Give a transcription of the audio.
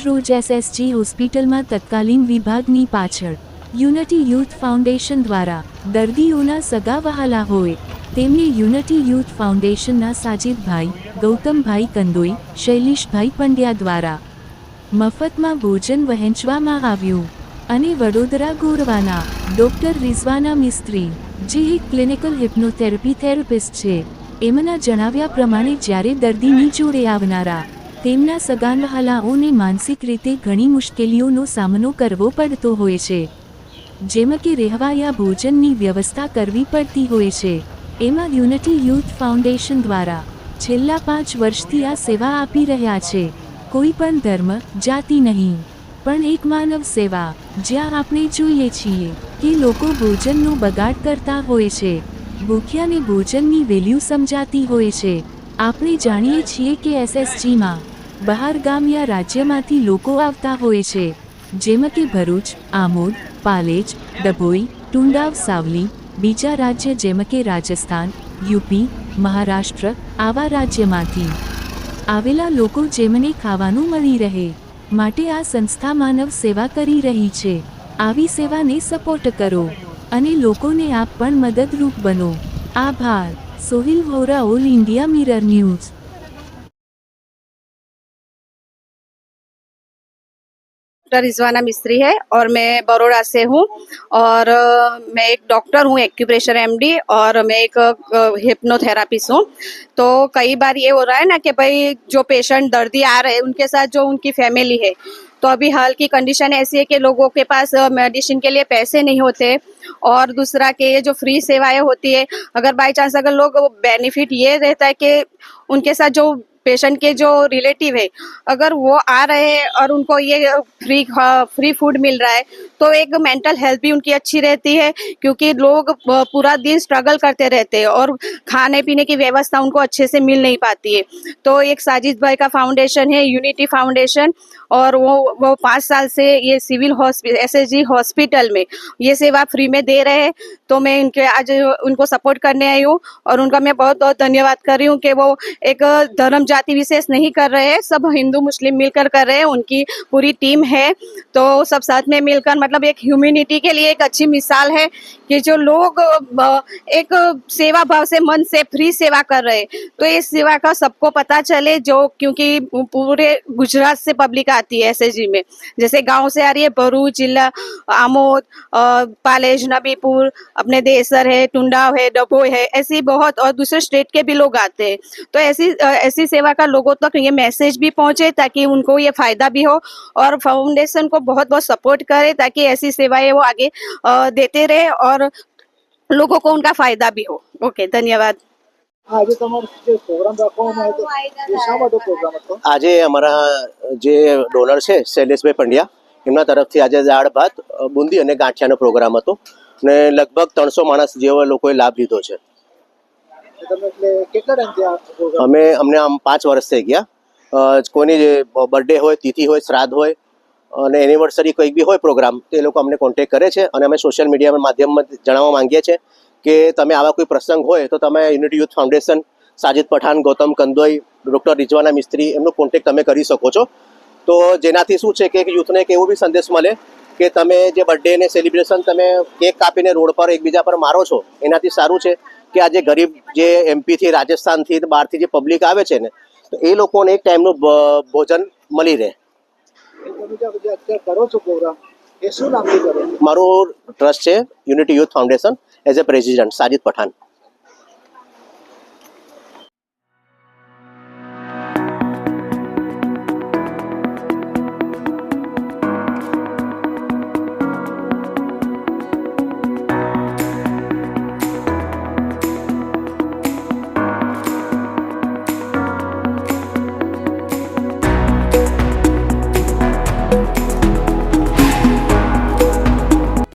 રોજ એસએસજી હોસ્પિટલમાં તત્કાલીન વિભાગની પાછળ યુનિટી યુથ ફાઉન્ડેશન દ્વારા દર્દીઓના સગા વહાલા હોય તેમને યુનિટી યુથ ફાઉન્ડેશનના સાજિદભાઈ, ગૌતમભાઈ કંદોઈ, શૈલેષભાઈ પંડ્યા દ્વારા મફતમાં ભોજન વહેંચવામાં આવ્યું અને વડોદરા ગોરવાના ડોક્ટર રિઝવાના મિસ્ત્રી, જે એક ક્લિનિકલ હિપ્નોથેરાપી થેરાપિસ્ટ છે, એમના જણાવ્યા પ્રમાણે જ્યારે દર્દીની જોડે આવનારા તેમના સગાવહાલાઓને માનસિક રીતે ઘણી મુશ્કેલીઓનો સામનો કરવો પડતો હોય છે, જેમ કે રહેવા યા ભોજનની વ્યવસ્થા કરવી પડતી હોય છે. એમાં યુનિટી યુથ ફાઉન્ડેશન દ્વારા છેલ્લા 5 વર્ષથી આ સેવા આપી રહ્યા છે. કોઈ પણ ધર્મ, જાતિ નહીં, પણ એક માનવ સેવા, જ્યાં આપણે જોઈએ છીએ કે લોકો ભોજનનો બગાડ કરતા હોય છે, ભૂખ્યાને ભોજનની વેલ્યુ સમજાતી હોય છે. આપણે જાણીએ છીએ કે એસએસજીમાં બહાર ગામ યા રાજ્યમાંથી લોકો આવતા હોય છે, જેમ કે ભરૂચ, આમોદ, પાલેજ, ડભોઈ, ટુંડાવ, સાવલી, બીજા રાજ્ય જેમ કે રાજસ્થાન, યુપી, મહારાષ્ટ્ર, આવા રાજ્યમાંથી આવેલા લોકો જેમને ખાવાનું મળી રહે માટે આ સંસ્થા માનવ સેવા કરી રહી છે. આવી સેવાને સપોર્ટ કરો અને લોકોને આપ પણ મદદરૂપ બનો. આભાર. Sohil Vora, all India mirror news. Doctor Rizwana मिस्त्री है और मैं बड़ौदा से हूँ और मैं एक डॉक्टर हूँ, एक्यूप्रेशर एमडी, और मैं एक हिप्नोथेरापिस्ट हूँ. तो कई बार ये हो रहा है ना कि भाई जो पेशेंट दर्दी आ रहे हैं उनके साथ जो उनकी फैमिली है, तो अभी हाल की कंडीशन ऐसी है कि लोगों के पास मेडिसिन के लिए पैसे नहीं होते, और दूसरा कि ये जो फ्री सेवाएं होती है, अगर बाई चांस अगर लोग बेनिफिट ये रहता है कि उनके साथ जो पेशेंट के जो रिलेटिव है अगर वो आ रहे हैं और उनको ये फ्री फूड मिल रहा है तो एक मेंटल हेल्थ भी उनकी अच्छी रहती है, क्योंकि लोग पूरा दिन स्ट्रगल करते रहते हैं और खाने पीने की व्यवस्था उनको अच्छे से मिल नहीं पाती है. तो एक साजिद भाई का फाउंडेशन है, यूनिटी फाउंडेशन, और वो 5 साल से ये सिविल हॉस्पिटल, एसएसजी हॉस्पिटल में ये सेवा फ्री में दे रहे हैं. तो मैं इनके आज उनको सपोर्ट करने आई हूँ और उनका मैं बहुत बहुत धन्यवाद कर रही हूँ कि वो एक धर्म जाति विशेष नहीं कर रहे हैं, सब हिंदू मुस्लिम मिलकर कर रहे हैं. उनकी पूरी टीम है, तो सब साथ में मिलकर मतलब एक ह्यूमैनिटी के लिए एक अच्छी मिसाल है कि जो लोग एक सेवा भाव से मन से फ्री सेवा कर रहे हैं, तो इस सेवा का सबको पता चले, जो क्योंकि पूरे गुजरात से पब्लिक आती है एसएसजी में, जैसे गांव से आ रही है, भरूच जिला, आमोद, पालेज, नबीपुर, अपने देसर है, टुंडाव है, डभोई है, ऐसी बहुत, और दूसरे स्टेट के भी लोग आते हैं. तो ऐसी सेवा का लोगों तक ये मैसेज भी पहुंचे ताकि उनको ये फायदा भी हो, और फाउंडेशन को बहुत बहुत सपोर्ट करे ताकि ऐसी सेवाएं वो आगे देते रहे और लोगों को उनका फायदा भी हो. ओके, धन्यवाद. આજે તમારો જે પ્રોગ્રામ રાખવામાં આવ્યો હતો એ શા માટે પ્રોગ્રામ હતો? આજે અમારા જે ડોનર છે શૈલેષભાઈ પંડ્યા, એમના તરફથી આજે દાળ ભાત, બુંદી અને ગાંઠિયાનો પ્રોગ્રામ હતો અને લગભગ 300 માણસ જેવા લોકોએ લાભ લીધો છે. તમે એટલે કેટલા ટાઈમથી આ પ્રોગ્રામ? અમને આમ 5 વર્ષ થઈ ગયા. કોઈની બર્થડે હોય, તિથિ હોય, શ્રાદ્ધ હોય અને એનિવર્સરી કંઈક બી હોય પ્રોગ્રામ, તો એ લોકો અમને કોન્ટેક્ટ કરે છે અને અમે સોશિયલ મીડિયા માધ્યમમાં જણાવવા માંગીએ છીએ કે તમે આવા કોઈ પ્રસંગ હોય તો તમે unity youth foundation, Sajid Pathan, Gautam Kandoi, doctor Rizwana Mistry, એમનો કોન્ટેક્ટ તમે કરી શકો છો. તો જેનાથી શું છે કે યુથને એક એવો બી સંદેશ મળે કે તમે જે બર્થડેને સેલિબ્રેશન તમે કેક કાપીને રોડ પર એકબીજા પર મારો છો, એનાથી સારું છે કે આ જે ગરીબ જે એમપીથી, રાજસ્થાનથી, બહારથી જે પબ્લિક આવે છે ને, તો એ લોકોને એક ટાઈમનું ભોજન મળી રહે. તમે જે અત્યારે કરો છો પ્રોગ્રામ, એ શું નામથી કરો છો? મારું ટ્રસ્ટ છે Unity youth Foundation, as a president Sajid Pathan.